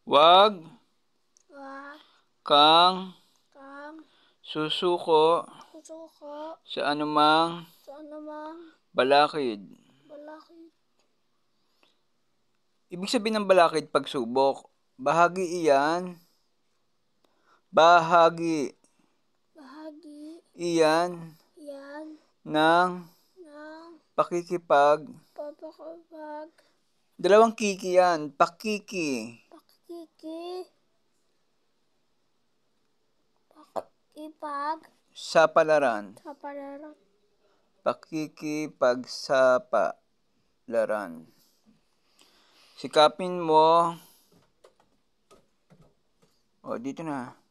Wag Wag kang kang susuko susuko sa anumang sa anumang balakid. balakid. Ibig sabihin ng balakid, pagsubok. Bahagi bahagi Bahagi iyan yan ng ng pakikipag, pagkakabag dalawang kiki yan, pakiki, pakiki pakipag sapalaran, sa palaran. pakikipagsapalaran. Sikapin mo, dito na.